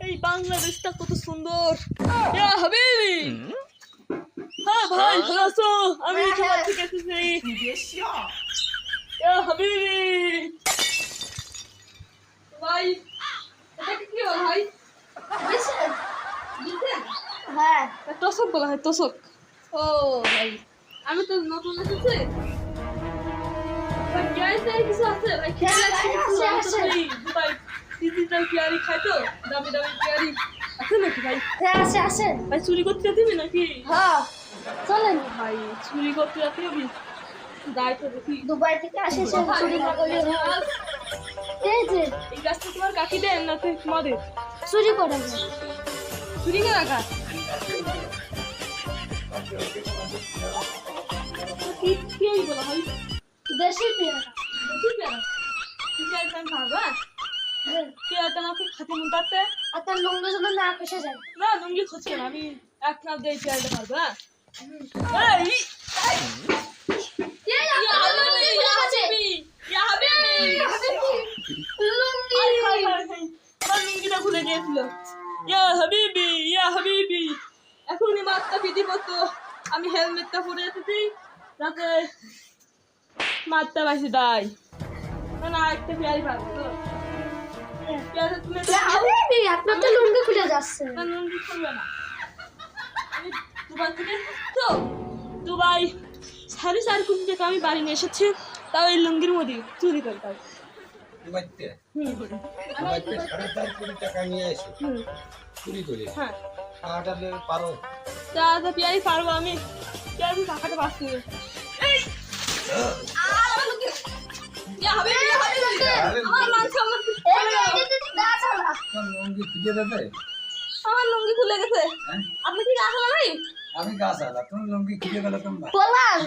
এই বাংলাদেশটা কত সুন্দর। ইয়া হাবিবি, হ্যাঁ ভাই ভালো আছো? আমি তোমার থেকে এসেছি। ইয়া হাবিবি ভাই, এটা কি হলো ভাই? হ্যাঁ তোষক বলা হয়, তোষক। ও ভাই, আমি তো নতুন এসেছি ভাই। কিছু আছে ভাই? ডিজিটাল পেয়ারি খাই তো, দামি দামি পেয়ারি আছে নাকি ভাই? হ্যাঁ আছে আছে ভাই চুরি করতে দিবি নাকি? হ্যাঁ চলেন ভাই চুরি করতে দিবি? যাই তো দেখি। দুবাই থেকে আসে সে চুরি না করলে হয়। এই যে এই গাছটা তোমার কাকি দেন না তোমাদের? চুরি করে না। চুরি করে রাখা কি পেয়ারি বলা হয়? দেশি পেয়ারা। দেশি পেয়ারা? কি পেয়ারা আমি খাবো? পেয়ারাটা আমাকে খাতে মন পারতে আর তার লঙ্গা জন্য না পেশা যায় না, লুঙ্গি খুঁজছে না, আমি এক নাপ দিয়ে পেয়ারাটা পারবো। হ্যাঁ এই খুলে গিয়েছিল। ইয়া হাবিবি, ইয়া হাবিবি, এখনই মাত্রা বিধি মতো আমি হেলমেটটা পরে এসেছি যাতে মাত্রা বাসি দেয়। না একটা পেয়ারি পাবো তো। তুমি আপনার তো লুঙ্গি খুলে যাচ্ছে। না, লুঙ্গি খুলবে না। আমি দুবাই থেকে তো দুবাই 4.5 কোটি টাকা আমি বাড়ি নিয়ে এসেছি, তাও এই লুঙ্গির মধ্যে চুরি করে তাই। দুবাইতে হুম দুবাইতে 4.5 কোটি টাকা নিয়ে এসে হুম চুরি করে হ্যাঁ, খাওয়াটালে পারো? তা পেয়ারি পারবো আমি। পেয়ারি টাকাটা পাচ্ছি। এই লুঙ্গি খুঁজে দেবে? আমার লুঙ্গি খুলে গেছে। হ্যাঁ? আপনি কি গাছ লাগাই? আমি গাছ আলা, তুমি লুঙ্গি খুঁজে গেলে তোমরা বললাম